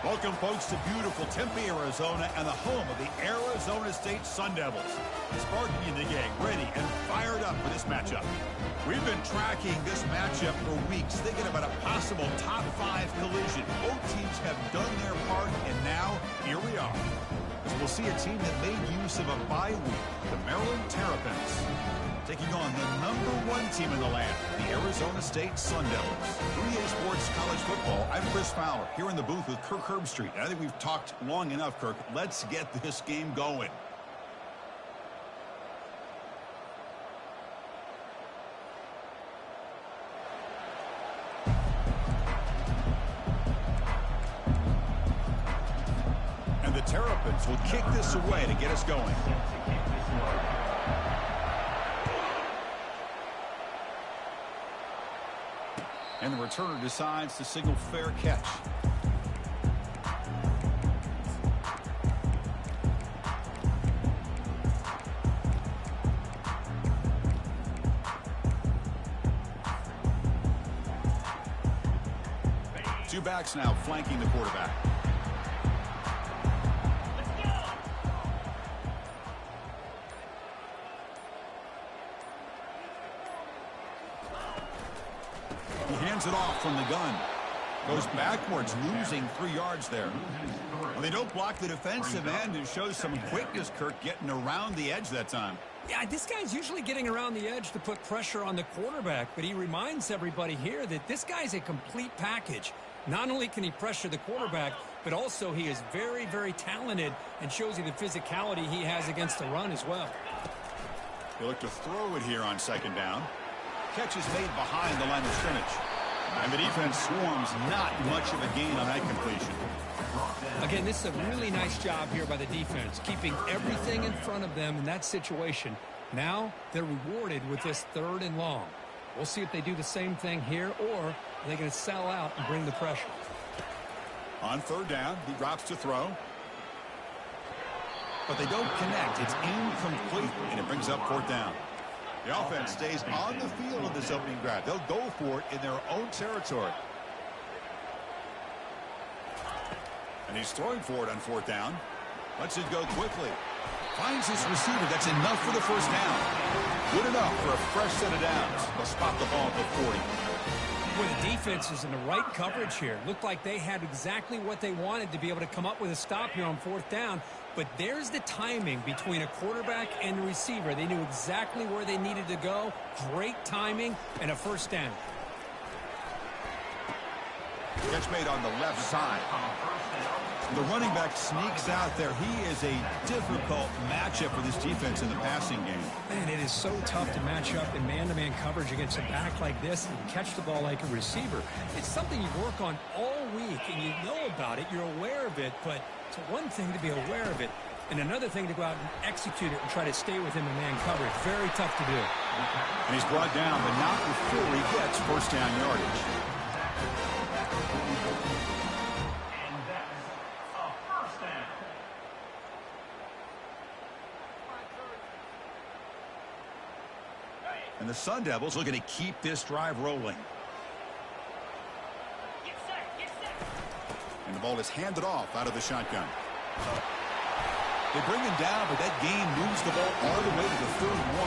Welcome, folks, to beautiful Tempe, Arizona, and the home of the Arizona State Sun Devils. Sparky and the gang ready and fired up for this matchup. We've been tracking this matchup for weeks, thinking about a possible top 5 collision. Both teams have done their part, and now here we are. As we'll see a team that made use of a bye week, the Maryland Terrapins, taking on the #1 team in the land, the Arizona State Sun Devils. 3A Sports College Football, I'm Chris Fowler, here in the booth with Kirk Herbstreit. I think we've talked long enough, Kirk. Let's get this game going. And the Terrapins will kick this away to get us going. And the returner decides to signal fair catch. Two backs now flanking the quarterback. Hands it off from the gun. Goes backwards, losing 3 yards there. Well, they don't block the defensive end and shows some quickness, Kirk, getting around the edge that time. Yeah, this guy's usually getting around the edge to put pressure on the quarterback, but he reminds everybody here that this guy's a complete package. Not only can he pressure the quarterback, but also he is very, very talented and shows you the physicality he has against the run as well. He'll look to throw it here on 2nd down. Catch is made behind the line of scrimmage. And the defense swarms, not much of a gain on that completion. Again, this is a really nice job here by the defense, keeping everything in front of them in that situation. Now they're rewarded with this 3rd and long. We'll see if they do the same thing here, or are they going to sell out and bring the pressure. On 3rd down, he drops to throw. But they don't connect. It's incomplete, and it brings up 4th down. The offense stays on the field in this opening drive. They'll go for it in their own territory. And he's throwing for it on 4th down. Lets it go quickly. Finds his receiver. That's enough for the 1st down. Good enough for a fresh set of downs. They'll spot the ball at the 40. Well, the defense is in the right coverage here. Looked like they had exactly what they wanted to be able to come up with a stop here on 4th down. But there's the timing between a quarterback and the receiver. They knew exactly where they needed to go. Great timing and a 1st down. Catch made on the left side. The running back sneaks out there. He is a difficult matchup for this defense in the passing game. Man, it is so tough to match up in man-to-man coverage against a back like this and catch the ball like a receiver. It's something you work on all week, and you know about it. You're aware of it, but it's one thing to be aware of it, and another thing to go out and execute it and try to stay with him in man coverage. Very tough to do. And he's brought down, but not before he gets 1st down yardage. And the Sun Devils looking to keep this drive rolling. And the ball is handed off out of the shotgun. They bring him down, but that gain moves the ball all the way to the 3rd and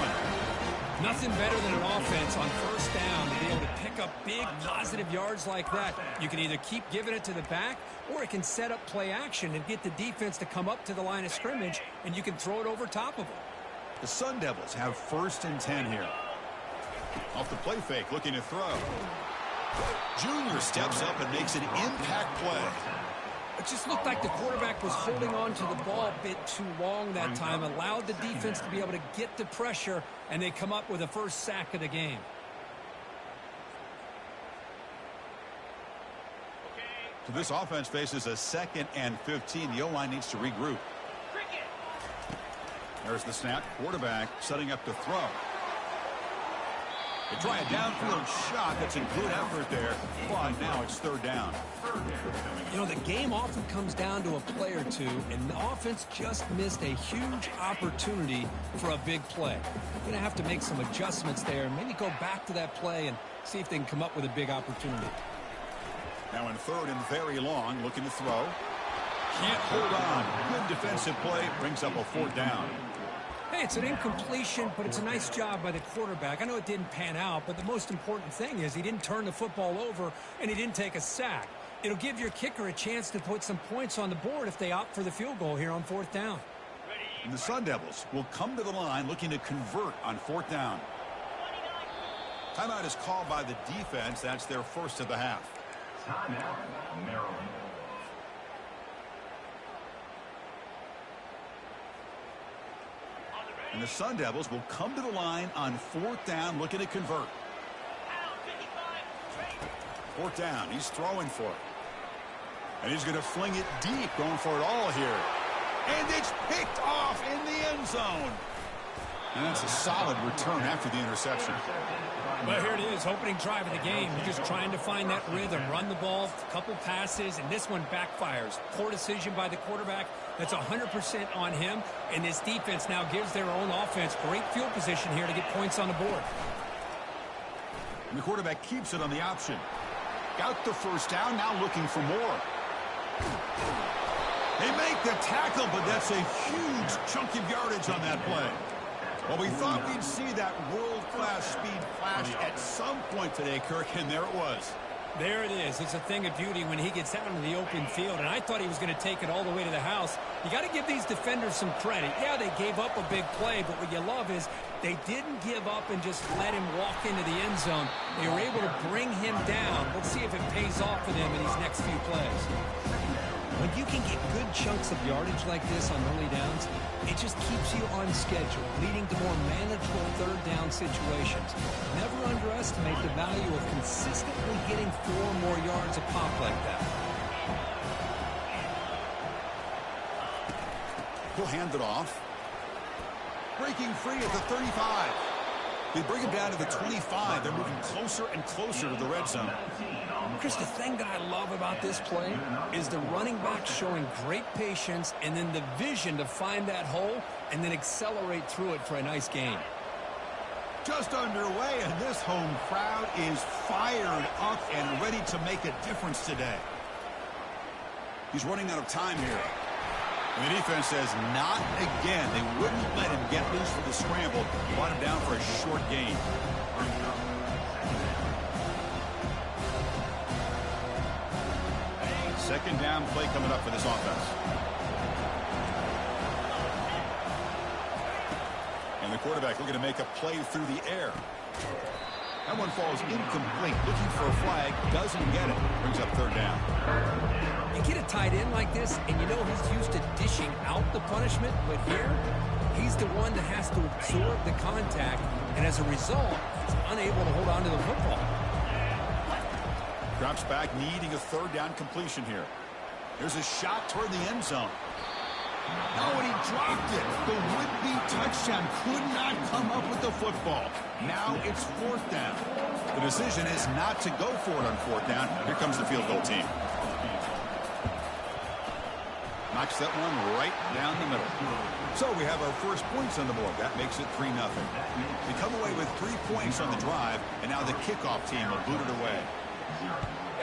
1. Nothing better than an offense on 1st down to be able to pick up big positive yards like that. You can either keep giving it to the back, or it can set up play action and get the defense to come up to the line of scrimmage, and you can throw it over top of them. The Sun Devils have 1st and 10 here. Off the play fake, looking to throw. Junior steps up and makes an impact play. It just looked like the quarterback was holding on to the ball a bit too long that time, allowed the defense to be able to get the pressure, and they come up with the 1st sack of the game. So this offense faces a 2nd and 15. The O-line needs to regroup. There's the snap. Quarterback setting up to throw. They try a downfield shot. That's a good effort there. But now it's 3rd down. You know, the game often comes down to a play or two, and the offense just missed a huge opportunity for a big play. They're going to have to make some adjustments there, maybe go back to that play and see if they can come up with a big opportunity. Now in third and very long, looking to throw. Can't hold on. Good defensive play. Brings up a fourth down. Hey, it's an incompletion, but it's a nice job by the quarterback. I know it didn't pan out, but the most important thing is he didn't turn the football over and he didn't take a sack. It'll give your kicker a chance to put some points on the board if they opt for the field goal here on fourth down. And the Sun Devils will come to the line looking to convert on fourth down. Timeout is called by the defense. That's their first of the half. Timeout, Maryland. And the Sun Devils will come to the line on fourth down looking to convert. Fourth down. He's throwing for it. And he's going to fling it deep, going for it all here. And it's picked off in the end zone. And that's a solid return after the interception. Well, here it is, opening drive of the game. You're just trying to find that rhythm, run the ball, a couple passes, and this one backfires. Poor decision by the quarterback. That's 100% on him, and this defense now gives their own offense great field position here to get points on the board. And the quarterback keeps it on the option. Got the first down, now looking for more. They make the tackle, but that's a huge chunk of yardage on that play. Well, we thought we'd see that world-class speed flash at some point today, Kirk, and there it was. There it is. It's a thing of beauty when he gets out into the open field, and I thought he was going to take it all the way to the house. You got to give these defenders some credit. Yeah, they gave up a big play, but what you love is they didn't give up and just let him walk into the end zone. They were able to bring him down. Let's see if it pays off for them in these next few plays. When you can get good chunks of yardage like this on early downs, it just keeps you on schedule, leading to more manageable third down situations. Never underestimate the value of consistently getting 4 more yards a pop like that. He'll hand it off. Breaking free at the 35. They bring him down to the 25. They're moving closer and closer to the red zone. Chris, the thing that I love about this play is the running back showing great patience and then the vision to find that hole and then accelerate through it for a nice gain. Just underway, and this home crowd is fired up and ready to make a difference today. He's running out of time here. And the defense says not again. They wouldn't let him get loose for the scramble. Brought him down for a short gain. Second down play coming up for this offense. And the quarterback looking to make a play through the air. That one falls incomplete. Looking for a flag. Doesn't get it. Brings up third down. You get a tight end like this, and you know he's used to dishing out the punishment, but here, he's the one that has to absorb the contact, and as a result, he's unable to hold on to the football. Drops back, needing a third down completion here. There's a shot toward the end zone. Oh, and he dropped it. The would-be touchdown could not come up with the football. Now it's fourth down. The decision is not to go for it on fourth down. Here comes the field goal team. Knocks that one right down the middle. So we have our first points on the board. That makes it 3-0. We come away with 3 points on the drive, and now the kickoff team will boot it away.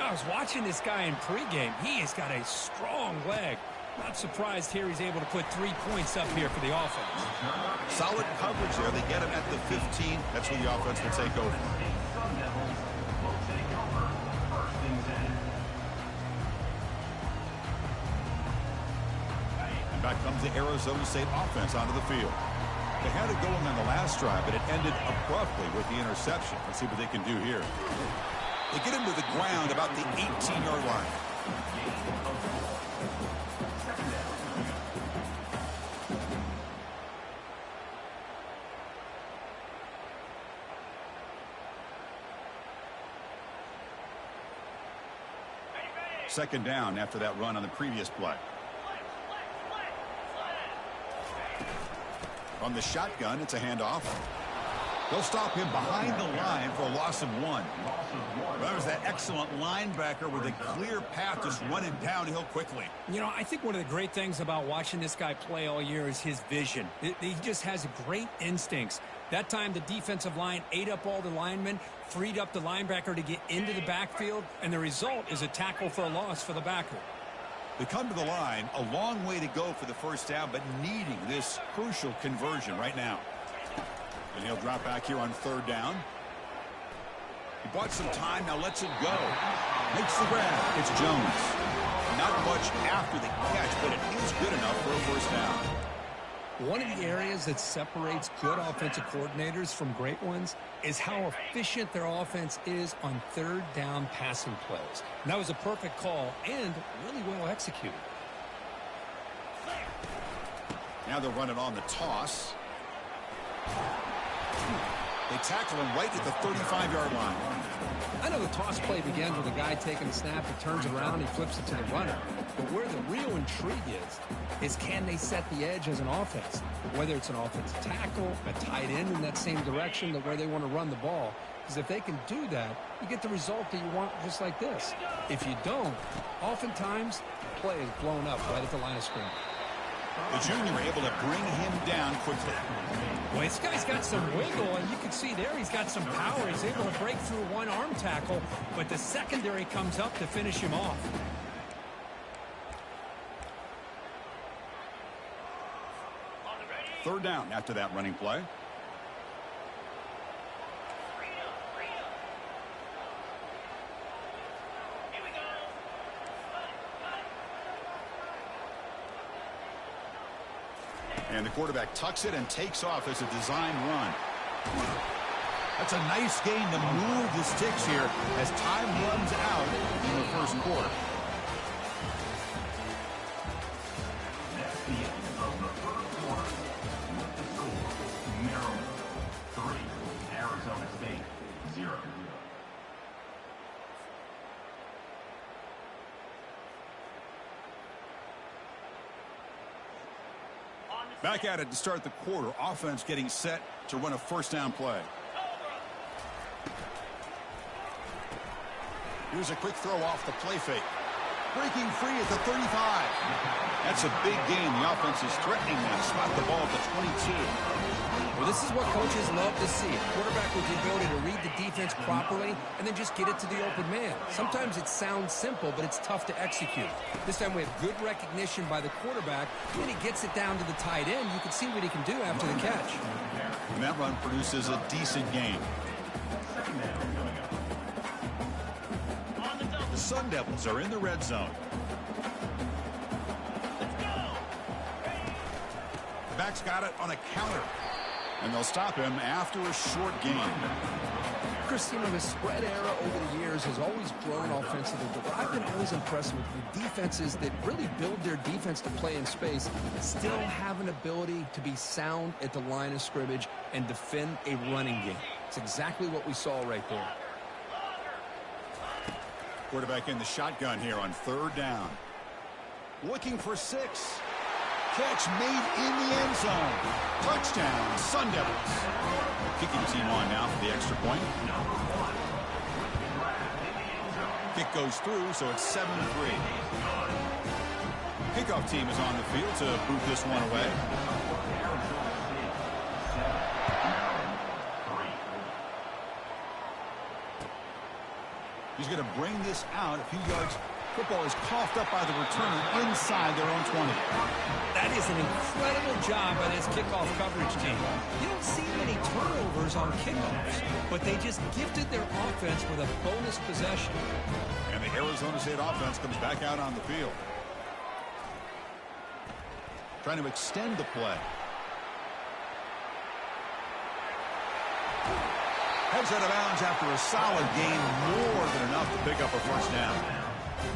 I was watching this guy in pregame. He has got a strong leg. Not surprised here he's able to put 3 points up here for the offense. Solid coverage there. They get him at the 15. That's where the offense will take over. And back comes the Arizona State offense onto the field. They had it going on the last drive, but it ended abruptly with the interception. Let's see what they can do here. They get him to the ground about the 18-yard line. Second down after that run on the previous play. From the shotgun, it's a handoff. They'll stop him behind the line for a loss of 1. Well, that was that excellent linebacker with a clear path just running downhill quickly. You know, I think one of the great things about watching this guy play all year is his vision. He just has great instincts. That time, the defensive line ate up all the linemen, freed up the linebacker to get into the backfield, and the result is a tackle for a loss for the backer. They come to the line, a long way to go for the first down, but needing this crucial conversion right now. And he'll drop back here on third down. He bought some time, now lets it go. Makes the grab. It's Jones. Not much after the catch, but it is good enough for a first down. One of the areas that separates good offensive coordinators from great ones is how efficient their offense is on third down passing plays. And that was a perfect call and really well executed. Now they're running on the toss. They tackle him right at the 35-yard line. I know the toss play begins with a guy taking the snap, he turns around, he flips it to the runner. But where the real intrigue is can they set the edge as an offense? Whether it's an offensive tackle, a tight end in that same direction, where they want to run the ball. Because if they can do that, you get the result that you want just like this. If you don't, oftentimes, the play is blown up right at the line of scrimmage. The junior able to bring him down quickly. Well, this guy's got some wiggle, and you can see there he's got some power. He's able to break through one arm tackle, but the secondary comes up to finish him off. Third down after that running play. And the quarterback tucks it and takes off as a design run. That's a nice gain to move the sticks here as time runs out in the first quarter. That's the end of the first quarter. With the score, Maryland 3, Arizona State 0. Back at it to start the quarter. Offense getting set to run a first down play. Here's a quick throw off the play fake. Breaking free at the 35. That's a big gain. The offense is threatening them. Spot the ball at the 22. Well, this is what coaches love to see. A quarterback with the ability to read the defense properly and then just get it to the open man. Sometimes it sounds simple, but it's tough to execute. This time we have good recognition by the quarterback. When he gets it down to the tight end, you can see what he can do after the catch. And that run produces a decent gain. The Sun Devils are in the red zone. The back's got it on a counter. And they'll stop him after a short gain. Chris, you know, the spread era over the years has always grown offensively, but what I've been always impressed with the defenses that really build their defense to play in space still have an ability to be sound at the line of scrimmage and defend a running game. It's exactly what we saw right there. Quarterback in the shotgun here on third down. Looking for 6. Catch made in the end zone. Touchdown, Sun Devils. Kicking team on now for the extra point. Kick goes through, so it's 7-3. Kickoff team is on the field to boot this one away. He's going to bring this out a few yards. Football is coughed up by the returner inside their own 20. That is an incredible job by this kickoff coverage team. You don't see many turnovers on kickoffs, but they just gifted their offense with a bonus possession. And the Arizona State offense comes back out on the field. Trying to extend the play. Heads out of bounds after a solid gain, more than enough to pick up a first down.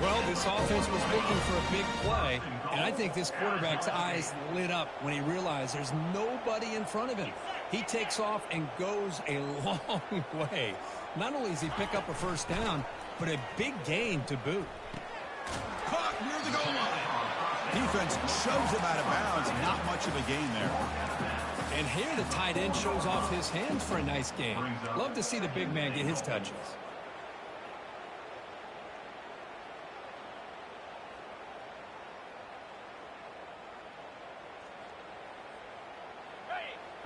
Well, this offense was looking for a big play, and I think this quarterback's eyes lit up when he realized there's nobody in front of him. He takes off and goes a long way. Not only does he pick up a first down, but a big gain to boot. Caught near the goal line. Defense shoves him out of bounds. Not much of a gain there. And here the tight end shows off his hands for a nice gain. Love to see the big man get his touches.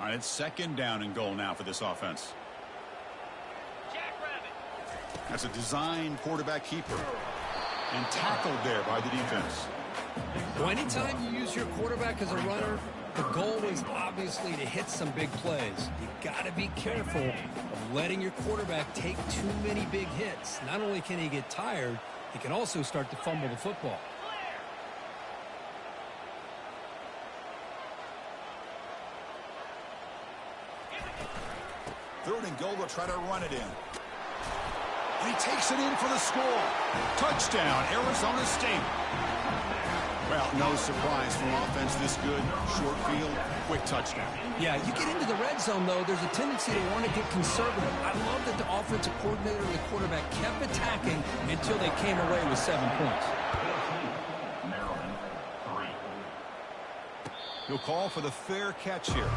All right, it's second down and goal now for this offense. That's a design quarterback keeper. And tackled there by the defense. Well, anytime you use your quarterback as a runner, the goal is obviously to hit some big plays. You got to be careful of letting your quarterback take too many big hits. Not only can he get tired, he can also start to fumble the football. Third and goal, they'll try to run it in. And he takes it in for the score. Touchdown, Arizona State. Well, no surprise from offense this good. Short field, quick touchdown. Yeah, you get into the red zone, though, there's a tendency to want to get conservative. I love that the offensive coordinator and the quarterback kept attacking until they came away with 7 points. Maryland, 3. He'll call for the fair catch here.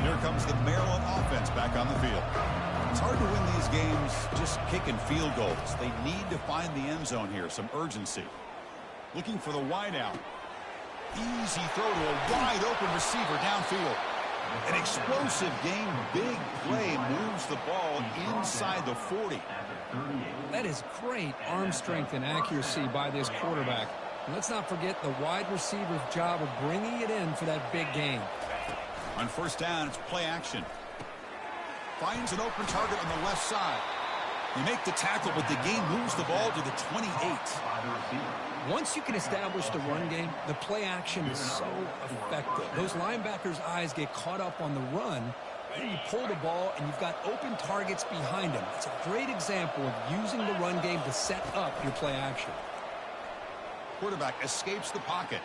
Here comes the Maryland offense back on the field. It's hard to win these games just kicking field goals. They need to find the end zone here, some urgency. Looking for the wide out. Easy throw to a wide open receiver downfield. An explosive game, big play, moves the ball inside the 40. That is great arm strength and accuracy by this quarterback. And let's not forget the wide receiver's job of bringing it in for that big game. On first down, it's play action. Finds an open target on the left side. They make the tackle, but the game moves the ball to the 28. Once you can establish the run game, the play action is so effective. Those linebackers' eyes get caught up on the run, and you pull the ball, and you've got open targets behind them. It's a great example of using the run game to set up your play action. Quarterback escapes the pocket.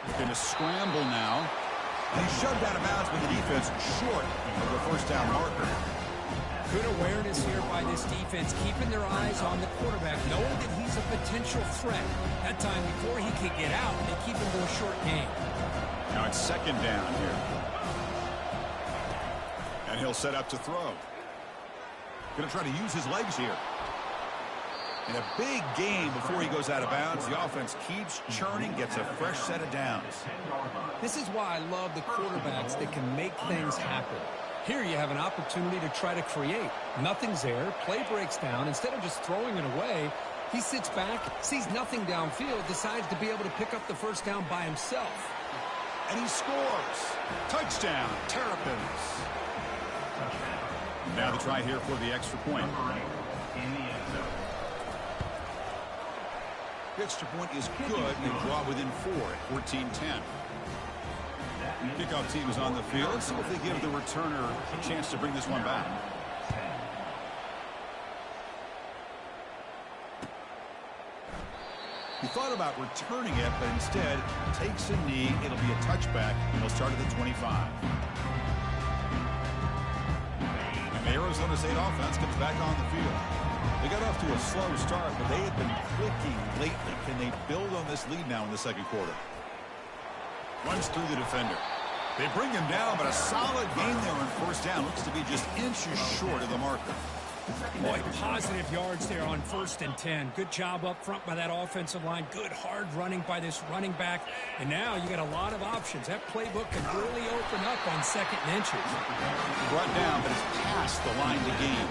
He's going to scramble now. And he's shoved out of bounds with the defense short of the first down marker. Good awareness here by this defense, keeping their eyes on the quarterback, knowing that he's a potential threat. That time before he could get out, they keep him to a short game. Now it's second down here. And he'll set up to throw. Going to try to use his legs here. In a big game before he goes out of bounds, the offense keeps churning, gets a fresh set of downs. This is why I love the quarterbacks that can make things happen. Here you have an opportunity to try to create. Nothing's there, play breaks down. Instead of just throwing it away, he sits back, sees nothing downfield, decides to be able to pick up the first down by himself. And he scores. Touchdown, Terrapins. Now the try here for the extra point. The extra point is good and draw within 4 at 14-10. Kickoff team is on the field. Let's see if they give the returner a chance to bring this one back. He thought about returning it, but instead takes a knee. It'll be a touchback, and he'll start at the 25. And the Arizona State offense comes back on the field. They got off to a slow start, but they had been clicking lately. Can they build on this lead now in the second quarter? Runs through the defender. They bring him down, but a solid game there on first down. Looks to be just inches short of the marker. Boy, positive yards there on 1st and 10. Good job up front by that offensive line. Good hard running by this running back. And now you got a lot of options. That playbook can really open up on 2nd and inches. Brought down, but it's past the line to gain.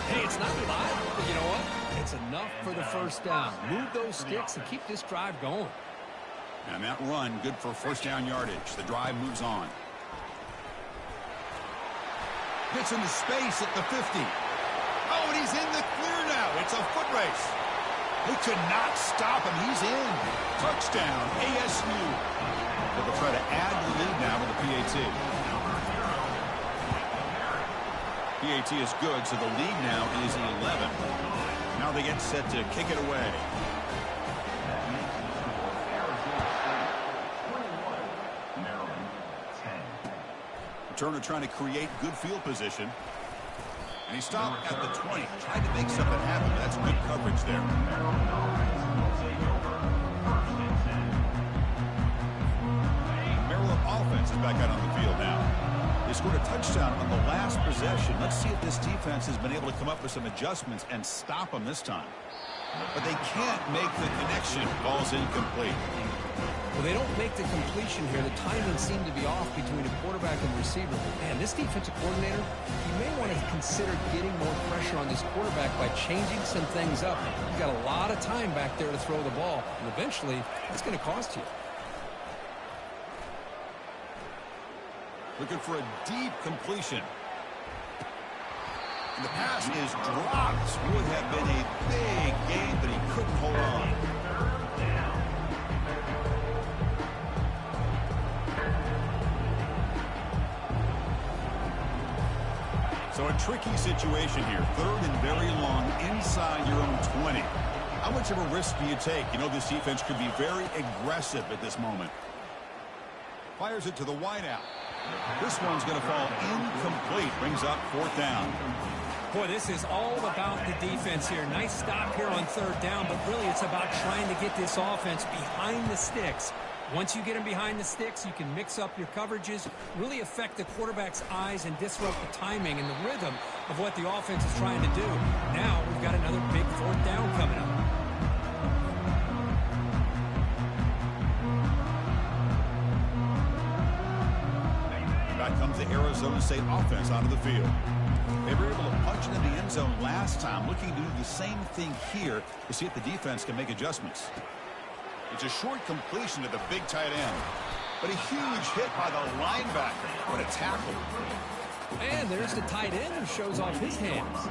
Hey, it's not reliable, but you know what? It's enough for the first down. Move those sticks and keep this drive going. And that run, good for first down yardage. The drive moves on. Gets into space at the 50. Oh, and he's in the clear now. It's a foot race. They could not stop him. He's in. Touchdown, ASU. They'll try to add the lead now with the PAT. PAT is good, so the lead now is 11. Now they get set to kick it away. Turner trying to create good field position. And he stopped at the 20. Tried to make something happen. That's good coverage there. Maryland offense is back out on the field now. This scored a touchdown on the last possession. Let's see if this defense has been able to come up with some adjustments and stop them this time. But they can't make the connection. Ball's incomplete. Well, they don't make the completion here. The timing seemed to be off between a quarterback and receiver. But man, this defensive coordinator, he may want to consider getting more pressure on this quarterback by changing some things up. He's got a lot of time back there to throw the ball, and eventually it's going to cost you. Looking for a deep completion. And the pass is dropped. Would have been a big gain, but he couldn't hold on. So a tricky situation here. Third and very long inside your own 20. How much of a risk do you take? You know this defense could be very aggressive at this moment. Fires it to the wideout. This one's going to fall incomplete. Brings up fourth down. Boy, this is all about the defense here. Nice stop here on third down, but really it's about trying to get this offense behind the sticks. Once you get them behind the sticks, you can mix up your coverages, really affect the quarterback's eyes and disrupt the timing and the rhythm of what the offense is trying to do. Now we've got another big fourth down coming up. Back comes the Arizona State offense onto the field. They were able to punch into the end zone last time, looking to do the same thing here to see if the defense can make adjustments. It's a short completion to the big tight end, but a huge hit by the linebacker. What a tackle. And there's the tight end who shows off his hands.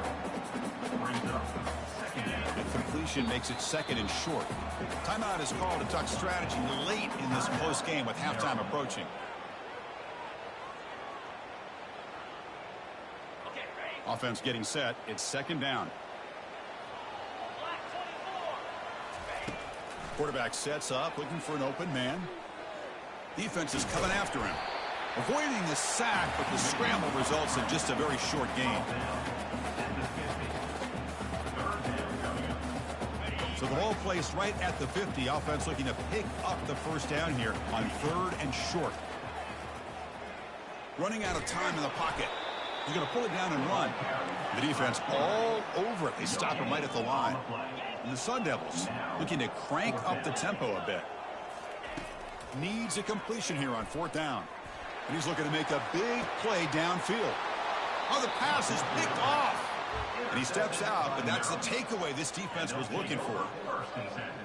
The completion makes it second and short. Timeout is called to talk strategy late in this close game with halftime approaching. Offense getting set. It's second down. Quarterback sets up, looking for an open man. Defense is coming after him. Avoiding the sack, but the scramble results in just a very short gain. So the ball placed right at the 50. Offense looking to pick up the first down here on third and short. Running out of time in the pocket. He's going to pull it down and run. The defense all over it. They stop him right at the line. And the Sun Devils looking to crank up the tempo a bit. Needs a completion here on fourth down. And he's looking to make a big play downfield. Oh, the pass is picked off. And he steps out, but that's the takeaway this defense was looking for.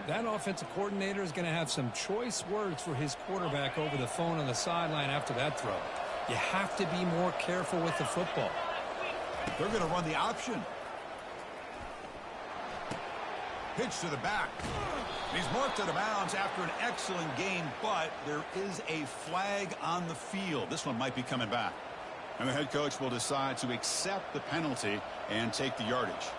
That offensive coordinator is going to have some choice words for his quarterback over the phone on the sideline after that throw. You have to be more careful with the football. They're going to run the option. Pitch to the back. He's marked out of bounds after an excellent game, but there is a flag on the field. This one might be coming back. And the head coach will decide to accept the penalty and take the yardage.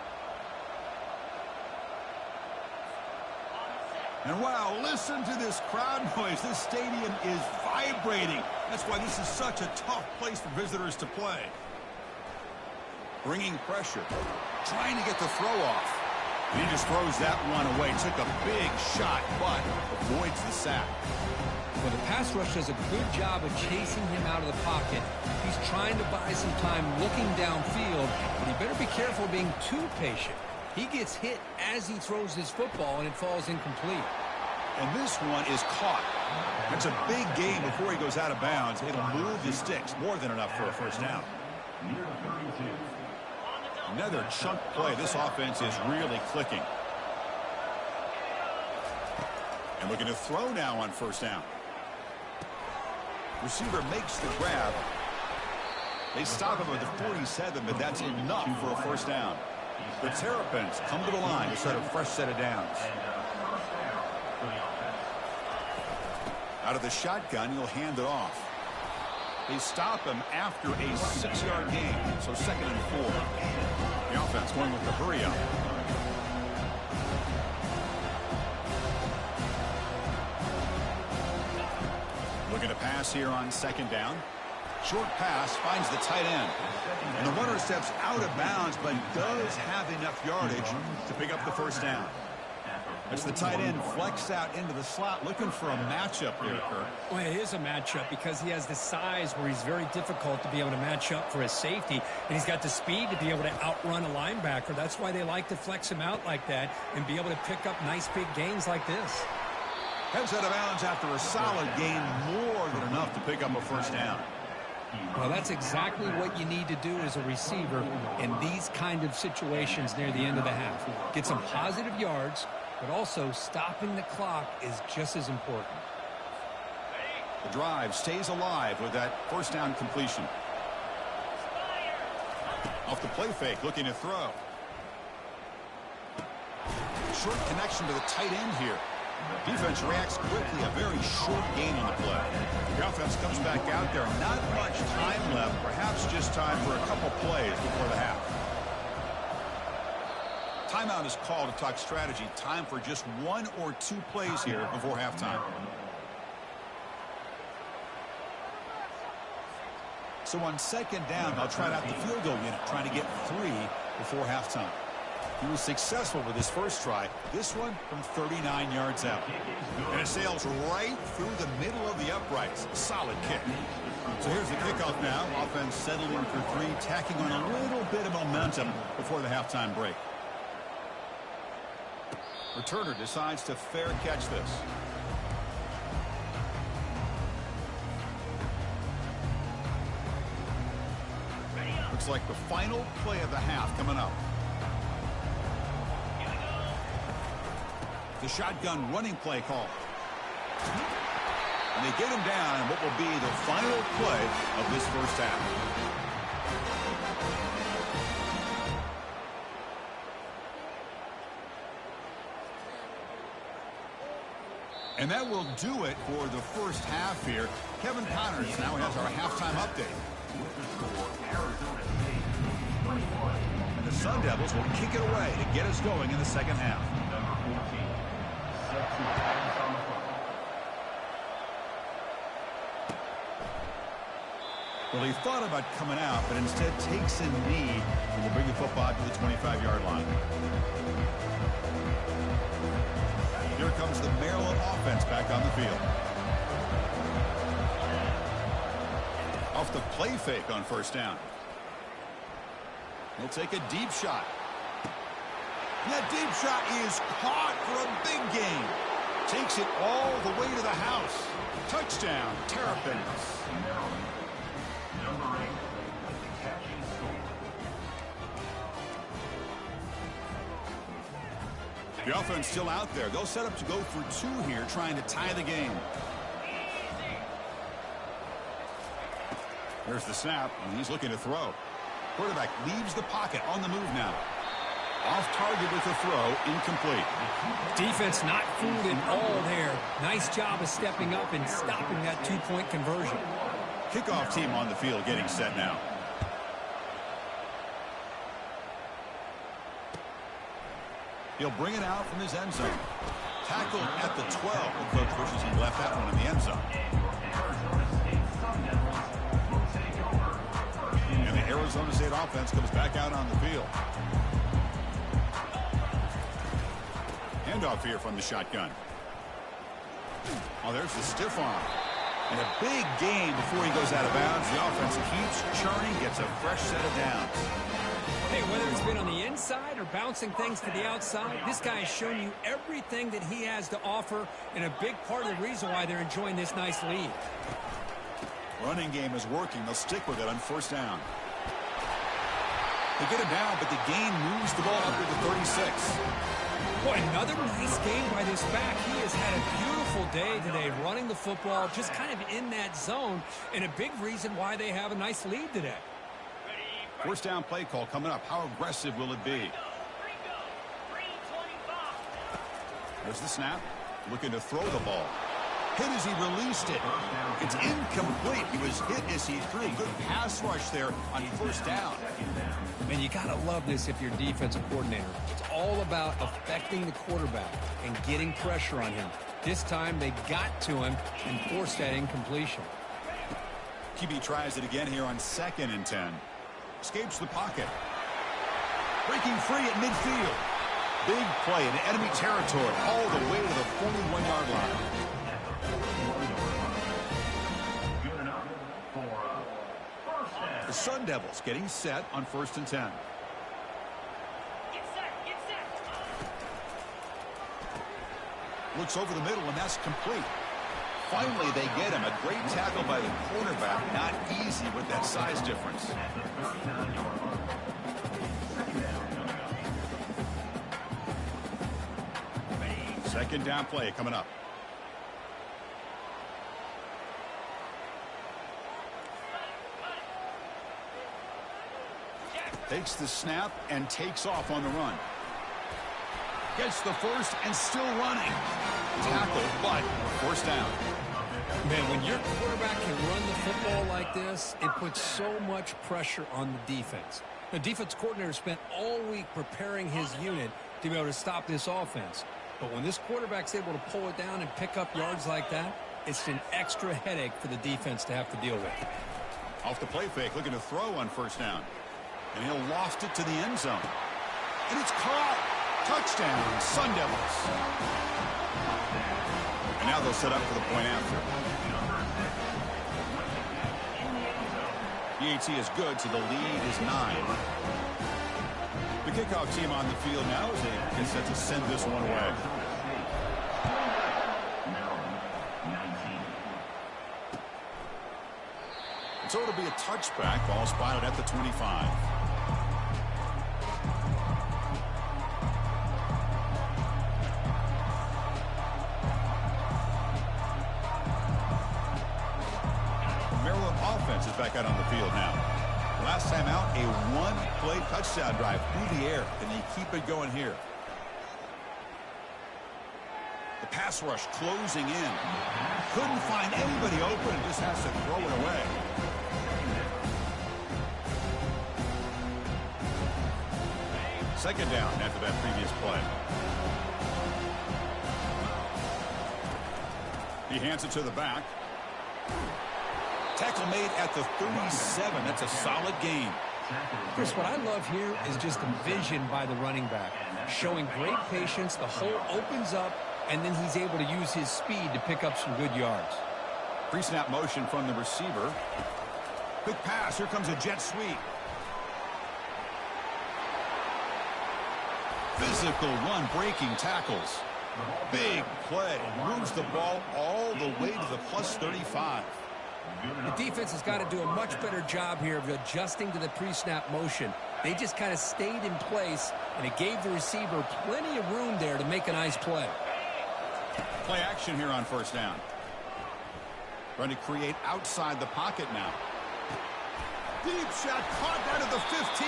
And wow, listen to this crowd noise. This stadium is vibrating. That's why this is such a tough place for visitors to play. Bringing pressure. Trying to get the throw off. And he just throws that one away. Took a big shot, but avoids the sack. Well, the pass rush does a good job of chasing him out of the pocket. He's trying to buy some time looking downfield, but he better be careful being too patient. He gets hit as he throws his football, and it falls incomplete. And this one is caught. That's a big gain before he goes out of bounds. It'll move the sticks. More than enough for a first down. Another chunk play. This offense is really clicking. And looking to throw now on first down. Receiver makes the grab. They stop him at the 47, but that's enough for a first down. The Terrapins come to the line to start a fresh set of downs. Out of the shotgun, he'll hand it off. They stop him after a 6-yard gain, so second and 4. The offense going with the hurry up. Looking to pass here on second down. Short pass finds the tight end. And the runner steps out of bounds, but does have enough yardage to pick up the first down. As the tight end flex out into the slot, looking for a matchup here, Kirk. Well, it is a matchup because he has the size where he's very difficult to be able to match up for his safety, and he's got the speed to be able to outrun a linebacker. That's why they like to flex him out like that and be able to pick up nice big gains like this. Heads out of bounds after a solid gain, more than enough to pick up a first down. Well, that's exactly what you need to do as a receiver in these kind of situations near the end of the half. Get some positive yards, but also stopping the clock is just as important. The drive stays alive with that first down completion. Off the play fake, looking to throw. Short connection to the tight end here. Defense reacts quickly, a very short gain on the play. The offense comes back out there. Not much time left, perhaps just time for a couple plays before the half. Timeout is called to talk strategy. Time for just 1 or 2 plays here before halftime. So on second down, they'll try out the field goal unit, trying to get 3 before halftime. He was successful with his first try. This one from 39 yards out. And it sails right through the middle of the uprights. Solid kick. So here's the kickoff now. Offense settling for 3, tacking on a little bit of momentum before the halftime break. Returner decides to fair catch this. Looks like the final play of the half coming up. The shotgun running play call. And they get him down in what will be the final play of this first half. And that will do it for the first half here. Kevin Connors now has our halftime update. And the Sun Devils will kick it away to get us going in the second half. Well, he thought about coming out, but instead takes a knee and will bring the football to the 25-yard line. Here comes the Maryland offense back on the field. Off the play fake on first down. He'll take a deep shot. And that deep shot is caught for a big gain. Takes it all the way to the house. Touchdown, Terrapins. Number 8 with the catch and score. The offense still out there. They'll set up to go for 2 here, trying to tie the game. There's the snap, and he's looking to throw. Quarterback leaves the pocket on the move now. Off target with the throw, incomplete. Defense not fooled at all there. Nice job of stepping up and stopping that 2-point conversion. Kickoff team on the field getting set now. He'll bring it out from his end zone. Tackled at the 12. The coach wishes he left that one in the end zone. And the Arizona State offense comes back out on the field. Handoff here from the shotgun. Oh, there's the stiff arm. And a big gain before he goes out of bounds. The offense keeps churning, gets a fresh set of downs. Hey, whether it's been on the inside or bouncing things to the outside, this guy has shown you everything that he has to offer, and a big part of the reason why they're enjoying this nice lead. Running game is working. They'll stick with it on first down. They get him down, but the gain moves the ball up to the 36. Boy, another nice game by this back. He has had a beautiful day today running the football, just kind of in that zone, and a big reason why they have a nice lead today. First down play call coming up. How aggressive will it be? There's the snap. Looking to throw the ball. Hit as he released it. It's incomplete. He was hit as he threw. Good pass rush there on first down. And you got to love this if you're a defensive coordinator. It's all about affecting the quarterback and getting pressure on him. This time they got to him and forced that incompletion. QB tries it again here on 2nd and 10. Escapes the pocket. Breaking free at midfield. Big play in enemy territory all the way to the 41-yard line. Good enough for first down. The Sun Devils getting set on 1st and 10. Get set. Looks over the middle, and that's complete. Finally, they get him. A great tackle by the quarterback. Not easy with that size difference. Second down play coming up. Takes the snap and takes off on the run. Gets the first and still running. Tackle, but first down. Man, when your quarterback can run the football like this, it puts so much pressure on the defense. The defense coordinator spent all week preparing his unit to be able to stop this offense. But when this quarterback's able to pull it down and pick up yards like that, it's an extra headache for the defense to have to deal with. Off the play fake, looking to throw on first down. And he'll loft it to the end zone. And it's caught. Touchdown, Sun Devils. And now they'll set up for the point after. PAT is good, so the lead is 9. The kickoff team on the field now as they get set to send this one away. And so it'll be a touchback, ball spotted at the 25. Offense is back out on the field now. Last time out, a one-play touchdown drive through the air. Can they keep it going here? The pass rush closing in. Couldn't find anybody open and just has to throw it away. Second down after that previous play. He hands it to the back. Tackle made at the 37. That's a solid gain. Chris, what I love here is just the vision by the running back. Showing great patience, the hole opens up, and then he's able to use his speed to pick up some good yards. Pre-snap motion from the receiver. Quick pass. Here comes a jet sweep. Physical run, breaking tackles. Big play. Moves the ball all the way to the plus 35. The defense has got to do a much better job here of adjusting to the pre-snap motion. They just kind of stayed in place, and it gave the receiver plenty of room there to make a nice play. Play action here on first down. Trying to create outside the pocket now. Deep shot caught out of the 15.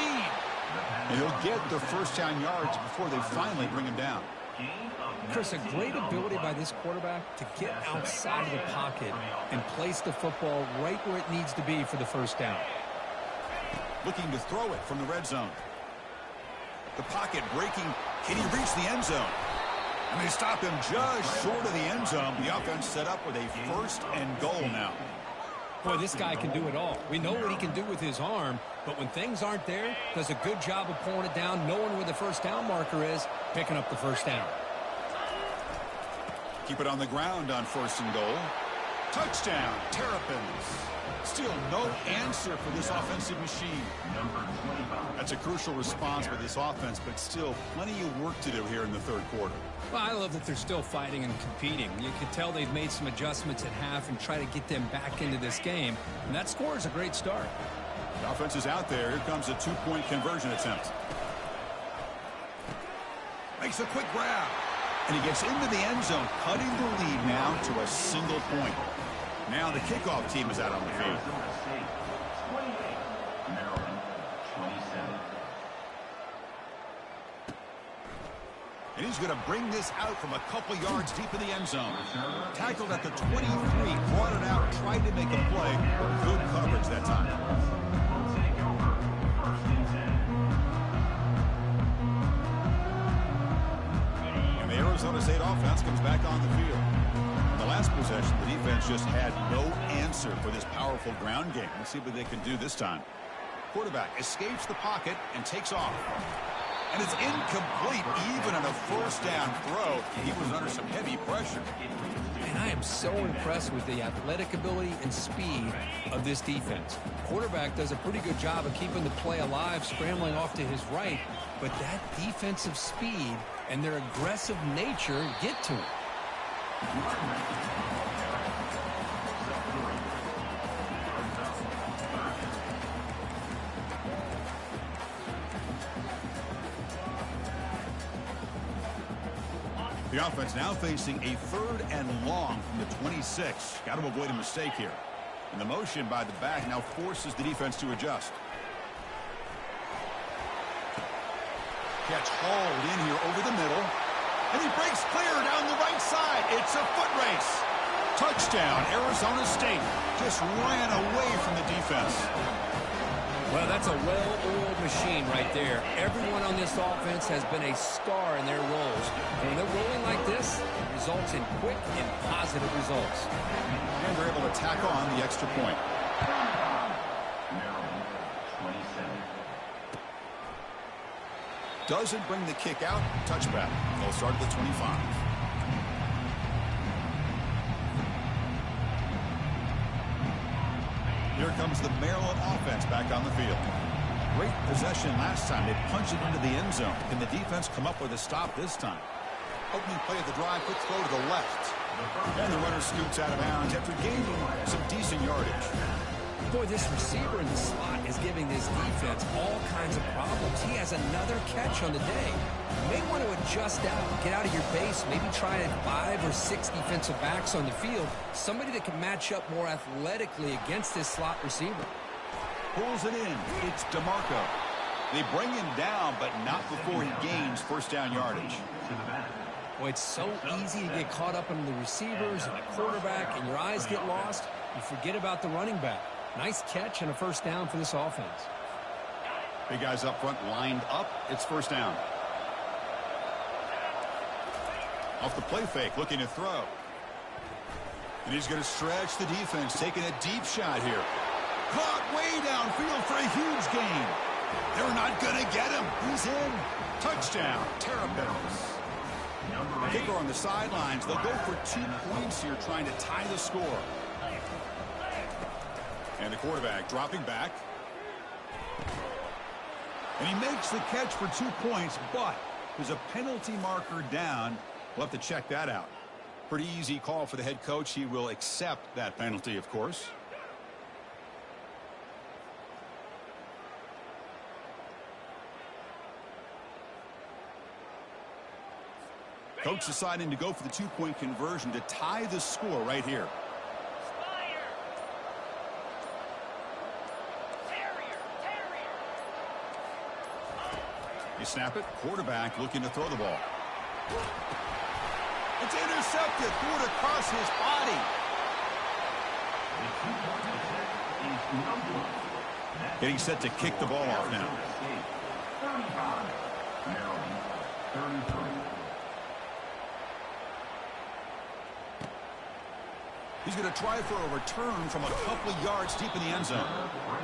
And he'll get the first down yards before they finally bring him down. Chris, a great ability by this quarterback to get outside of the pocket and place the football right where it needs to be for the first down. Looking to throw it from the red zone. The pocket breaking. Can he reach the end zone? And they stop him just short of the end zone. The offense set up with a first and goal now. Boy, this guy can do it all. We know what he can do with his arm, but when things aren't there, does a good job of pulling it down, knowing where the first down marker is, picking up the first down. Keep it on the ground on first and goal. Touchdown, Terrapins. Still no answer for this offensive machine. That's a crucial response for this offense, but still plenty of work to do here in the third quarter. Well, I love that they're still fighting and competing. You can tell they've made some adjustments at half and try to get them back into this game. And that score is a great start. The offense is out there. Here comes a two-point conversion attempt. Makes a quick grab. And he gets into the end zone, cutting the lead now to a single point. Now the kickoff team is out on the field. And he's going to bring this out from a couple yards deep in the end zone. Tackled at the 23, brought it out, tried to make a play. Good coverage that time. And the Arizona State offense comes back on the field. In the last possession, the defense just had no answer for this powerful ground game. Let's see what they can do this time. Quarterback escapes the pocket and takes off. And it's incomplete even on a first down throw. He was under some heavy pressure. And I am so impressed with the athletic ability and speed of this defense. Quarterback does a pretty good job of keeping the play alive, scrambling off to his right, but that defensive speed and their aggressive nature get to him. The offense now facing a 3rd and long from the 26. Got to avoid a mistake here. And the motion by the back now forces the defense to adjust. Catch hauled in here over the middle. And he breaks clear down the right side. It's a foot race. Touchdown, Arizona State. Just ran away from the defense. Well, that's a well-oiled machine right there. Everyone on this offense has been a star in their roles. And when they're rolling like this, it results in quick and positive results. And they're able to tack on the extra point. Maryland, 27. Doesn't bring the kick out. Touchback. They'll start at the 25. Here comes the Maryland offense back on the field. Great possession last time. They punched it into the end zone. Can the defense come up with a stop this time? Opening play of the drive, quick throw to the left. And the runner scoots out of bounds after gaining some decent yardage. Boy, this receiver in the slot is giving this defense all kinds of problems. He has another catch on the day. You may want to adjust out, get out of your base, maybe try 5 or 6 defensive backs on the field, somebody that can match up more athletically against this slot receiver. Pulls it in. It's DeMarco. They bring him down, but not before he gains first down yardage. Boy, it's so easy to get caught up in the receivers and the quarterback, and your eyes get lost. You forget about the running back. Nice catch and a first down for this offense. Big guys up front lined up. It's first down. Off the play fake, looking to throw. And he's going to stretch the defense, taking a deep shot here. Caught way downfield for a huge gain. They're not going to get him. He's in. Touchdown, Terrapins. Kicker on the sidelines. They'll go for 2 points here, trying to tie the score. And the quarterback dropping back. And he makes the catch for 2 points, but there's a penalty marker down. We'll have to check that out. Pretty easy call for the head coach. He will accept that penalty, of course. Coach deciding to go for the 2-point conversion to tie the score right here. You snap it. Quarterback looking to throw the ball. It's intercepted. Threw it across his body. Getting set to kick the ball off now. 35. Maryland, 33. He's going to try for a return from a couple of yards deep in the end zone.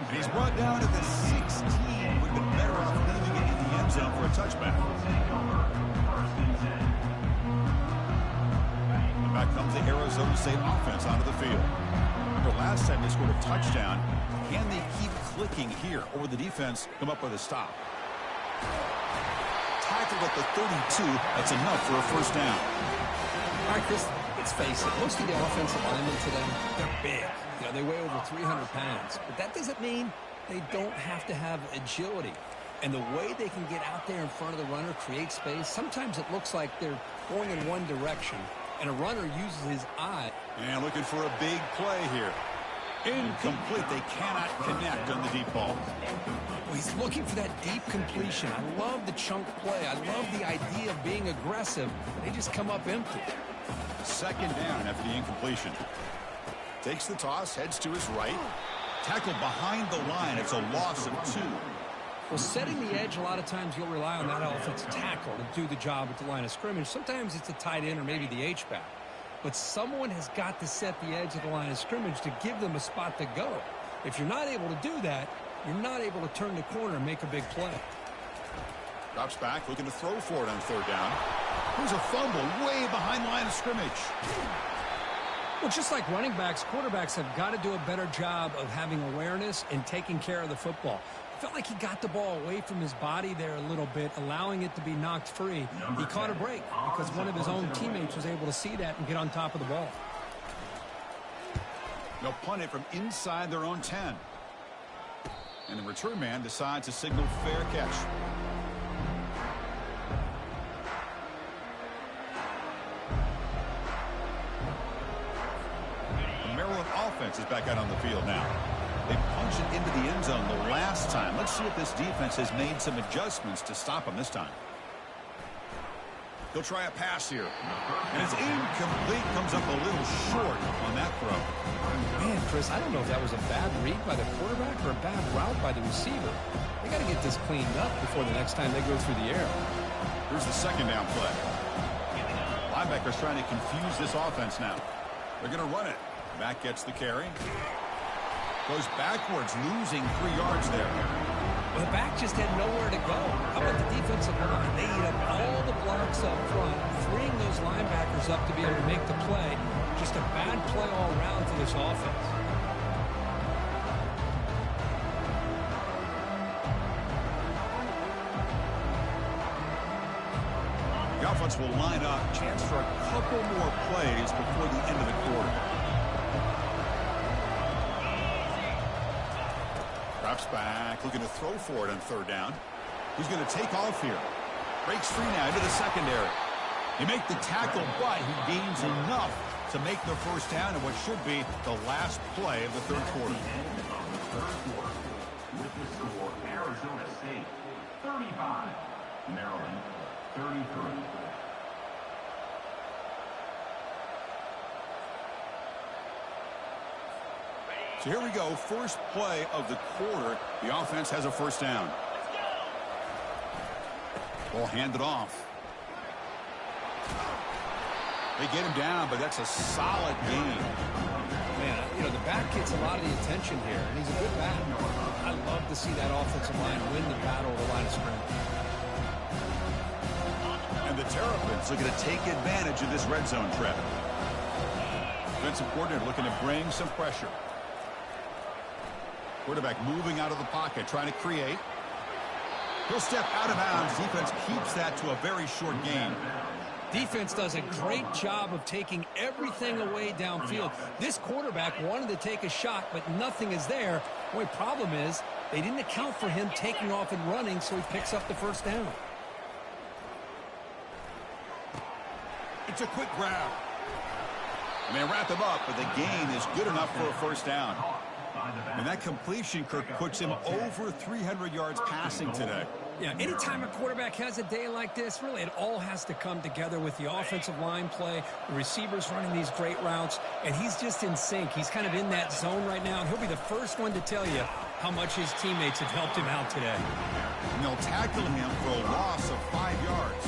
And he's brought down to the 16. Would have been better off leaving it in the end zone for a touchback. And back comes the Arizona State offense onto the field. Remember last time they scored a touchdown. Can they keep clicking here? Or will the defense come up with a stop? Tackled at the 32. That's enough for a first down. All right, let's face it, most of the offensive linemen today, they're big. You know, they weigh over 300 pounds. But that doesn't mean they don't have to have agility. And the way they can get out there in front of the runner, create space, sometimes it looks like they're going in one direction, and a runner uses his eye. And looking for a big play here. Incomplete. They cannot connect on the deep ball. Well, he's looking for that deep completion. I love the chunk play. I love the idea of being aggressive. They just come up empty. Second down after the incompletion. Takes the toss, heads to his right. Tackled behind the line. It's a loss of 2. Well, setting the edge, a lot of times you'll rely on that offensive tackle to do the job at the line of scrimmage. Sometimes it's a tight end or maybe the H-back. But someone has got to set the edge of the line of scrimmage to give them a spot to go. If you're not able to do that, you're not able to turn the corner and make a big play. Drops back, looking to throw for it on third down. Here's a fumble way behind the line of scrimmage. Well, just like running backs, quarterbacks have got to do a better job of having awareness and taking care of the football. I felt like he got the ball away from his body there a little bit, allowing it to be knocked free. He caught a break because one of his own teammates was able to see that and get on top of the ball. They'll punt it from inside their own 10. And the return man decides to signal fair catch. The Maryland offense is back out on the field now. They punched it into the end zone the last time. Let's see if this defense has made some adjustments to stop them this time. He'll try a pass here. And it's incomplete. Comes up a little short on that throw. Man, Chris, I don't know if that was a bad read by the quarterback or a bad route by the receiver. They got to get this cleaned up before the next time they go through the air. Here's the second down play. Linebackers trying to confuse this offense now. They're going to run it. Back gets the carry. Goes backwards, losing 3 yards there. Well, the back just had nowhere to go. How about the defensive line? They eat up all the blocks up front, freeing those linebackers up to be able to make the play. Just a bad play all around for this offense. The offense will line up. Chance for a couple more plays before the end of the quarter. Drops back, looking to throw for it on third down. He's going to take off here. Breaks free now into the secondary. He makes the tackle, but he gains enough to make the first down in what should be the last play of the third quarter. With the score, Arizona State 35, Maryland 33. So here we go, first play of the quarter. The offense has a first down. Ball handed off. They get him down, but that's a solid game. Man, you know, the back gets a lot of the attention here, and he's a good back. I love to see that offensive line win the battle of the line of scrimmage. And the Terrapins looking to take advantage of this red zone trap. Defensive coordinator looking to bring some pressure. Quarterback moving out of the pocket, trying to create. He'll step out of bounds. Defense keeps that to a very short gain. Defense does a great job of taking everything away downfield. This quarterback wanted to take a shot, but nothing is there. The only problem is they didn't account for him taking off and running, so he picks up the first down. It's a quick grab. And they wrap him up, but the gain is good enough for a first down. And that completion, Kirk, puts him over 300 yards passing today. Yeah, anytime a quarterback has a day like this, really it all has to come together with the offensive line play, the receivers running these great routes, and he's just in sync. He's kind of in that zone right now, and he'll be the first one to tell you how much his teammates have helped him out today. And they'll tackle him for a loss of 5 yards.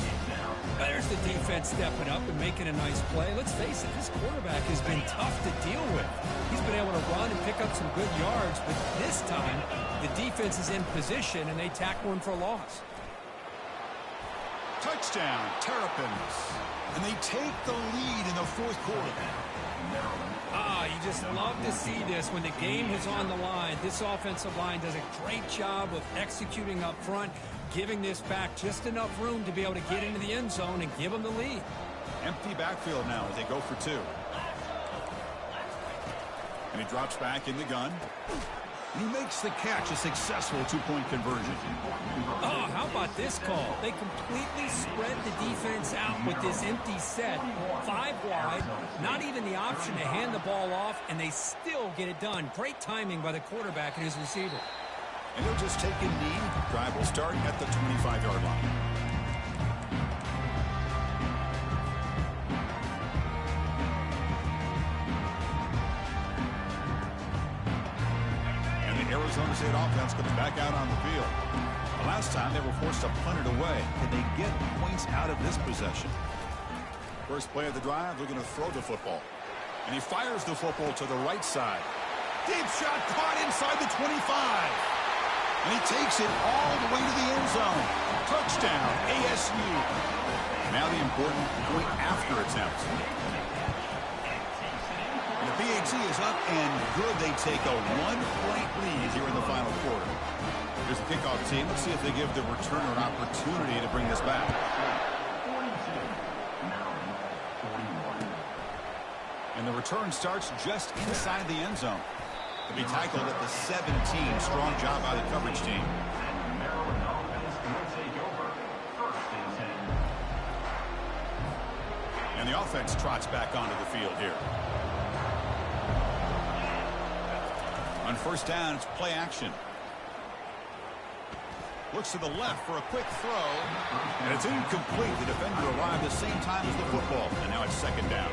There's the defense stepping up and making a nice play. Let's face it, this quarterback has been tough to deal with. He's been able to run and pick up some good yards, but this time the defense is in position and they tackle him for a loss. Touchdown, Terrapins. And they take the lead in the fourth quarter. You just love to see this when the game is on the line. This offensive line does a great job of executing up front, giving this back just enough room to be able to get into the end zone and give them the lead. Empty backfield now as they go for 2. And he drops back in the gun. And he makes the catch, a successful 2-point conversion. Oh, how about this call? They completely spread the defense out with this empty set. 5 wide, not even the option to hand the ball off, and they still get it done. Great timing by the quarterback and his receiver. And he'll just take a knee. Drive will start at the 25-yard line. Arizona State offense comes back out on the field. The last time they were forced to punt it away. Can they get points out of this possession? First play of the drive, looking to throw the football. And he fires the football to the right side. Deep shot caught inside the 25. And he takes it all the way to the end zone. Touchdown, ASU. Now the important point after attempt. And the PAT is up and good. They take a 1-point lead here in the final quarter. Here's the kickoff team. Let's see if they give the returner an opportunity to bring this back. And the return starts just inside the end zone. To be tackled at the 17. Strong job by the coverage team. And the offense trots back onto the field here. On first down, it's play action. Looks to the left for a quick throw. And it's incomplete. The defender arrived the same time as the football. And now it's second down.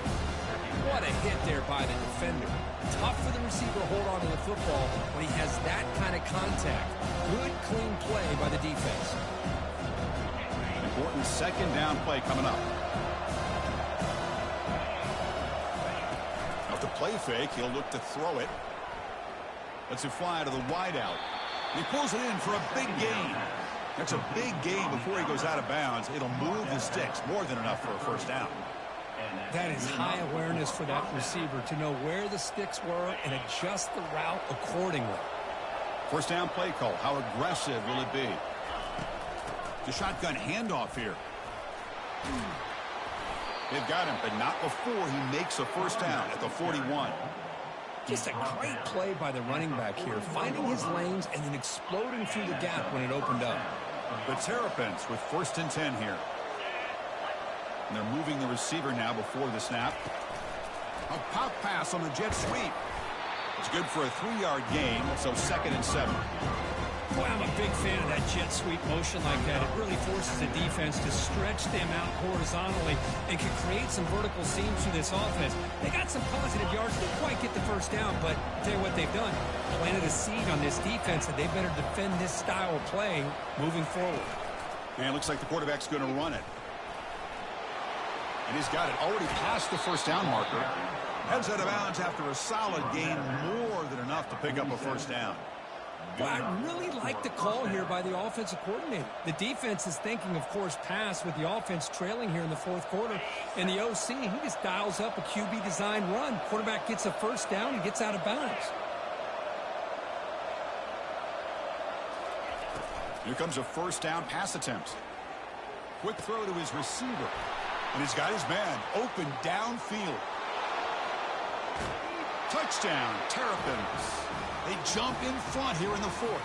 What a hit there by the defender. Tough for the receiver to hold on to the football when he has that kind of contact. Good, clean play by the defense. Important second down play coming up. Now, to play fake, he'll look to throw it. Lets it fly to the wideout. He pulls it in for a big gain. That's a big gain before he goes out of bounds. It'll move the sticks. More than enough for a first down. That is high awareness for that receiver to know where the sticks were and adjust the route accordingly. First down play call. How aggressive will it be? The shotgun handoff here. They've got him, but not before he makes a first down at the 41. Just a great play by the running back here, finding his lanes and then exploding through the gap when it opened up. The Terrapins with first and 10 here. And they're moving the receiver now before the snap. A pop pass on the jet sweep. It's good for a 3-yard gain, so second and 7. Boy, I'm a big fan of that jet sweep motion like that. It really forces the defense to stretch them out horizontally and can create some vertical seams through this offense. They got some positive yards. Didn't quite get the first down, but I'll tell you what they've done. Planted a seed on this defense that they better defend this style of play moving forward. And it looks like the quarterback's going to run it. And he's got it already past the first down marker. Heads out of bounds after a solid gain, more than enough to pick up a first down. Well, I really like the call here by the offensive coordinator. The defense is thinking, of course, pass with the offense trailing here in the fourth quarter. And the OC, he just dials up a QB design run. Quarterback gets a first down and gets out of bounds. Here comes a first down pass attempt. Quick throw to his receiver. And he's got his man open downfield. Touchdown, Terrapins. They jump in front here in the fourth.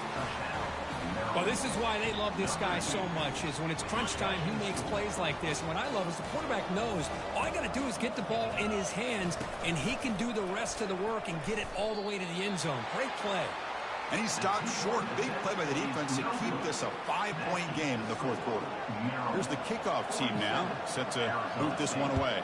Well, this is why they love this guy so much, is when it's crunch time, he makes plays like this. And what I love is the quarterback knows all I got to do is get the ball in his hands, and he can do the rest of the work and get it all the way to the end zone. Great play. And he stopped short. Big play by the defense to keep this a 5-point game in the fourth quarter. Here's the kickoff team now, set to boot this one away.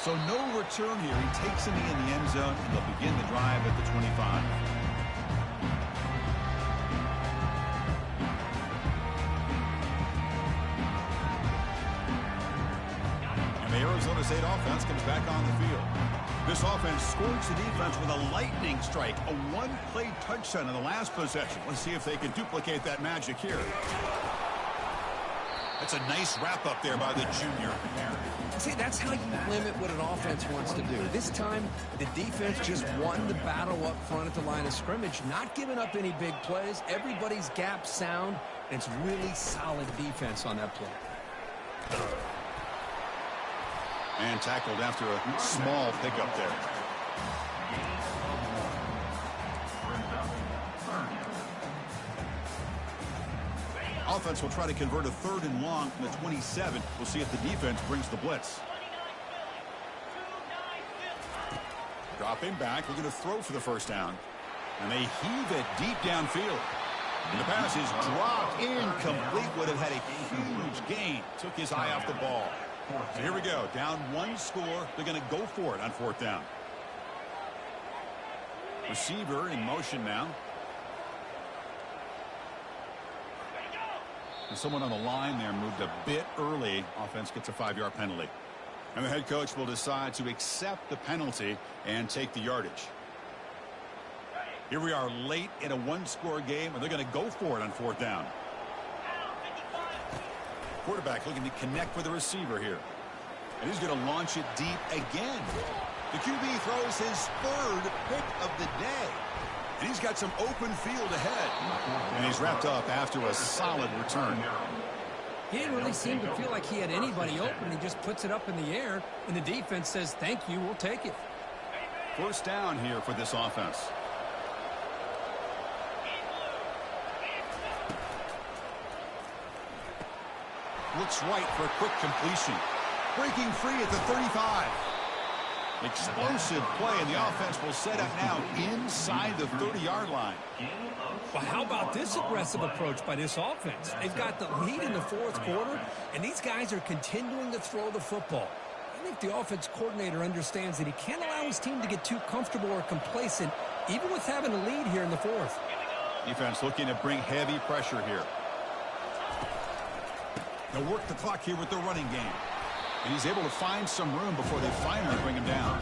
So no return here. He takes it in the end zone, and they'll begin the drive at the 25. And the Arizona State offense comes back on the field. This offense scores the defense with a lightning strike, a one-play touchdown in the last possession. Let's see if they can duplicate that magic here. That's a nice wrap-up there by the junior. See, that's how you limit what an offense wants to do. This time, the defense just won the battle up front at the line of scrimmage, not giving up any big plays. Everybody's gap sound, and it's really solid defense on that play. And tackled after a small pickup there. Offense will try to convert a 3rd and long from the 27. We'll see if the defense brings the blitz. Dropping back, looking to throw for the first down. And they heave it deep downfield. And the pass is dropped incomplete. Would have had a huge gain. Took his eye off the ball. So here we go. Down 1 score. They're going to go for it on 4th down. Receiver in motion now. And someone on the line there moved a bit early. Offense gets a 5-yard penalty. And the head coach will decide to accept the penalty and take the yardage. Here we are late in a one-score game, and they're going to go for it on fourth down. Quarterback looking to connect with the receiver here. And he's going to launch it deep again. The QB throws his third pick of the day. And he's got some open field ahead. And he's wrapped up after a solid return. He didn't really seem to feel like he had anybody open. He just puts it up in the air, and the defense says, thank you, we'll take it. First down here for this offense. Looks right for a quick completion. Breaking free at the 35. Explosive play, and the offense will set up now inside the 30-yard line. Well, how about this aggressive approach by this offense? They've got the lead in the fourth quarter, and these guys are continuing to throw the football. I think the offense coordinator understands that he can't allow his team to get too comfortable or complacent, even with having a lead here in the fourth. Defense looking to bring heavy pressure here. They'll work the clock here with the running game. And he's able to find some room before they finally bring him down.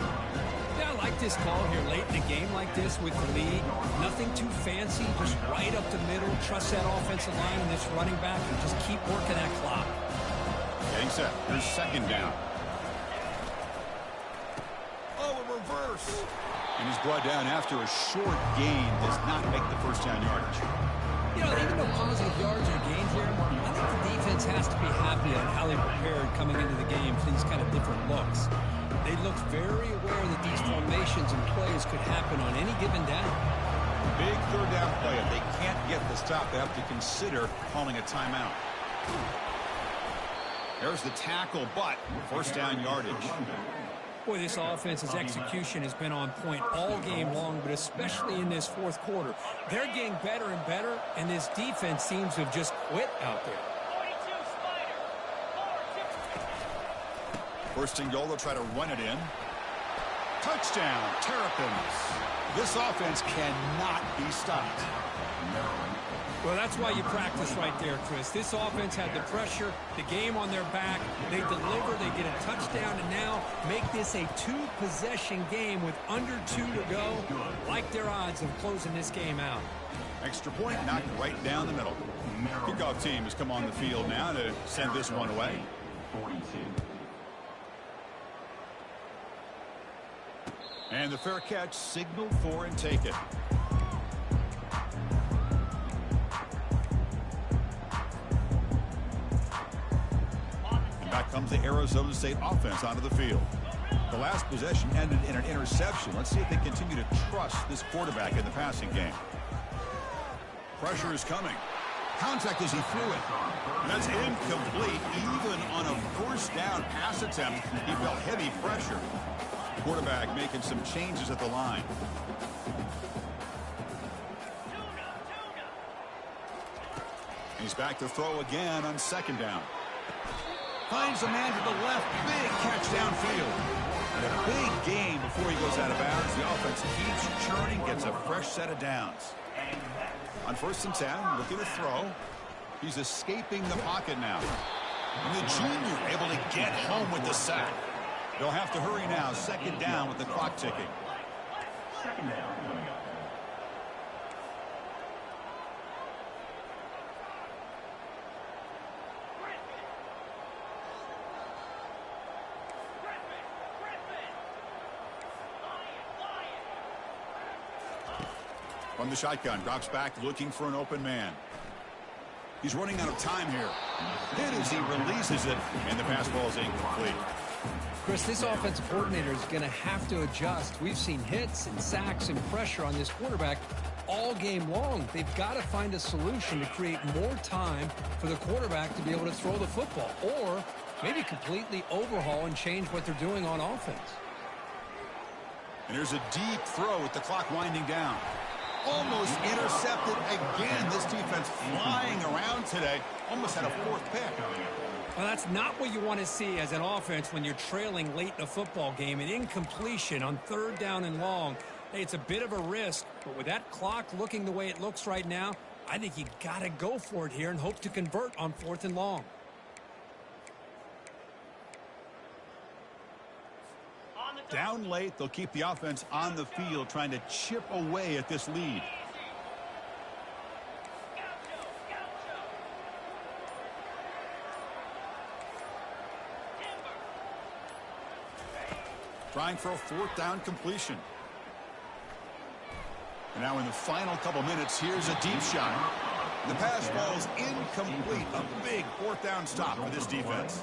Yeah, I like this call here late in a game like this with the lead. Nothing too fancy, just right up the middle. Trust that offensive line and this running back and just keep working that clock. Getting set. Here's second down. Oh, a reverse. And he's brought down after a short gain. Does not make the first down yardage. You know, even though positive yards are gained here, I think the defense has to be happy on how they prepared coming into the game for these kind of different looks. They looked very aware that these formations and plays could happen on any given down. Big third down play. If they can't get the stop, they have to consider calling a timeout. There's the tackle, but first down yardage. Boy, this offense's execution has been on point all game long, but especially in this fourth quarter. They're getting better and better, and this defense seems to have just quit out there. First and goal, they'll try to run it in. Touchdown, Terrapins. This offense cannot be stopped. Well, that's why you practice right there, Chris. This offense had the pressure, the game on their back. They deliver, they get a touchdown, and now make this a two-possession game with under 2 to go. Like their odds of closing this game out. Extra point knocked right down the middle. Kickoff team has come on the field now to send this one away. 42. And the fair catch signaled for and take it. Back comes the Arizona State offense onto the field. The last possession ended in an interception. Let's see if they continue to trust this quarterback in the passing game. Pressure is coming. Contact as he threw it. And that's incomplete. Even on a first down pass attempt, he felt heavy pressure. Quarterback making some changes at the line. He's back to throw again on second down. Finds a man to the left. Big catch downfield. And a big gain before he goes out of bounds. The offense keeps churning, gets a fresh set of downs. On first and 10, looking to throw. He's escaping the pocket now. And the junior able to get home with the sack. They'll have to hurry now. Second down with the clock ticking. Second down. From the shotgun, drops back looking for an open man. He's running out of time here. Hit as he releases it, and the pass ball is incomplete. Chris, this offensive coordinator is going to have to adjust. We've seen hits and sacks and pressure on this quarterback all game long. They've got to find a solution to create more time for the quarterback to be able to throw the football, or maybe completely overhaul and change what they're doing on offense. And there's a deep throw with the clock winding down. Almost intercepted again. This defense flying around today. Almost had a fourth pick. Well, that's not what you want to see as an offense when you're trailing late in a football game. An incompletion on third down and long. Hey, it's a bit of a risk, but with that clock looking the way it looks right now, I think you got to go for it here and hope to convert on fourth and long. Down late, they'll keep the offense on the field trying to chip away at this lead. Trying for a 4th down completion. And now in the final couple minutes, here's a deep shot. The pass falls incomplete. A big 4th down stop for this defense.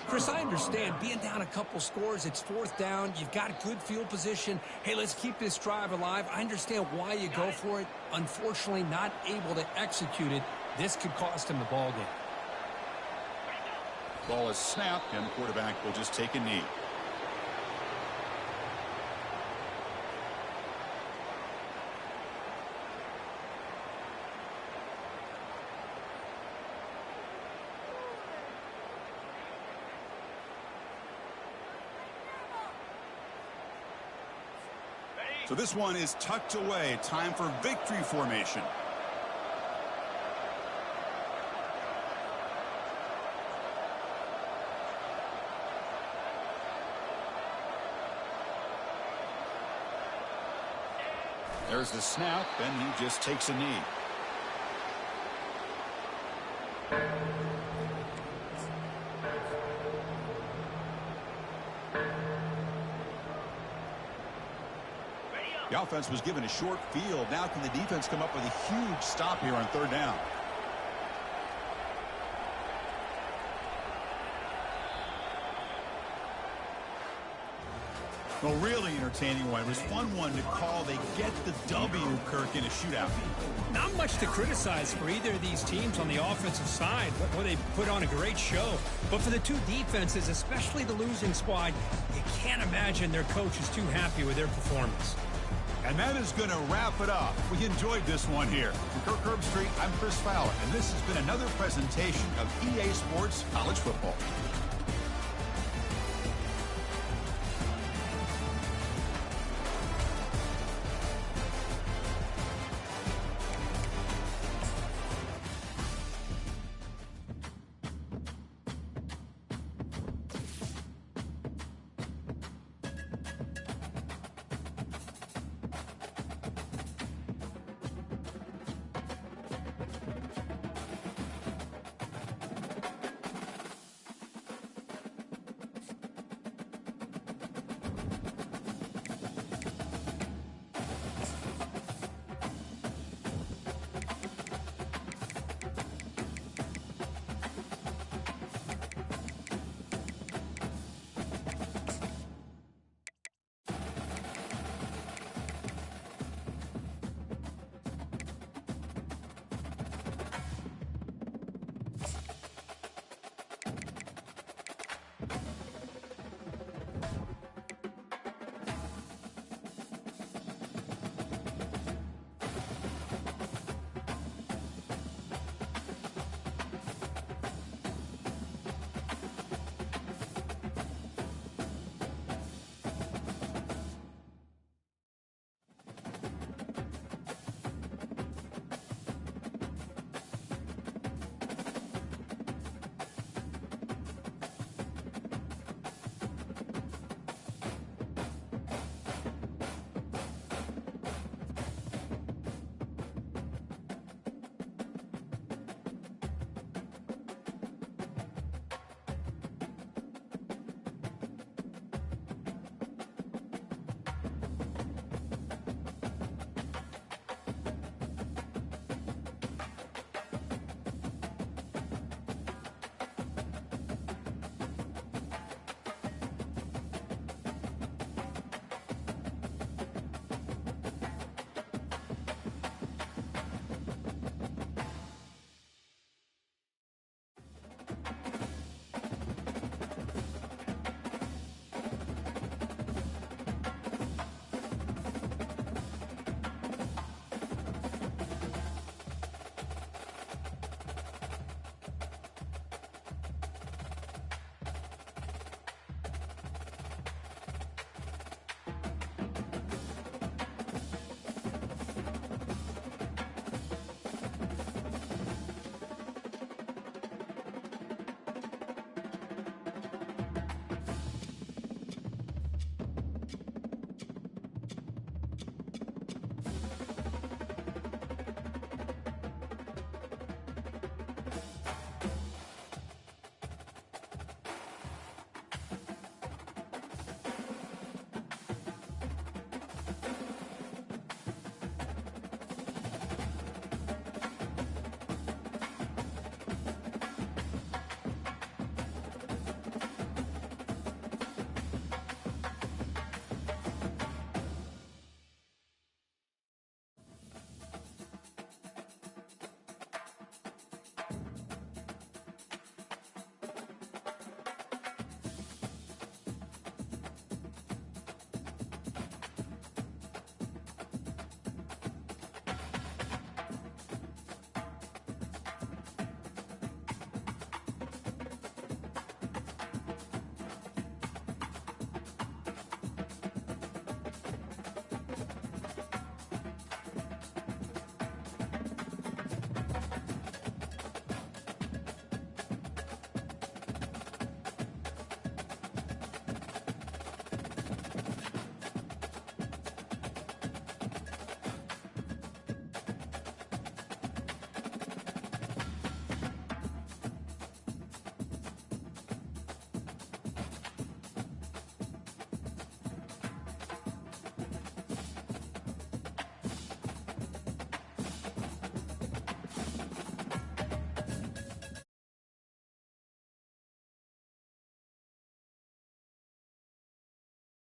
Chris, I understand being down a couple scores, it's 4th down, you've got good field position. Hey, let's keep this drive alive. I understand why you go for it. Unfortunately, not able to execute it. This could cost him the ball game. Ball is snapped, and the quarterback will just take a knee. So this one is tucked away. Time for victory formation. There's the snap, and he just takes a knee. The offense was given a short field. Now can the defense come up with a huge stop here on 3rd down? Well, really entertaining one. It was fun one to call. They get the W, Kirk, in a shootout. Not much to criticize for either of these teams on the offensive side. Well, they put on a great show. But for the two defenses, especially the losing squad, you can't imagine their coach is too happy with their performance. And that is going to wrap it up. We enjoyed this one here. From Kirk Herbstreit, I'm Chris Fowler, and this has been another presentation of EA Sports College Football.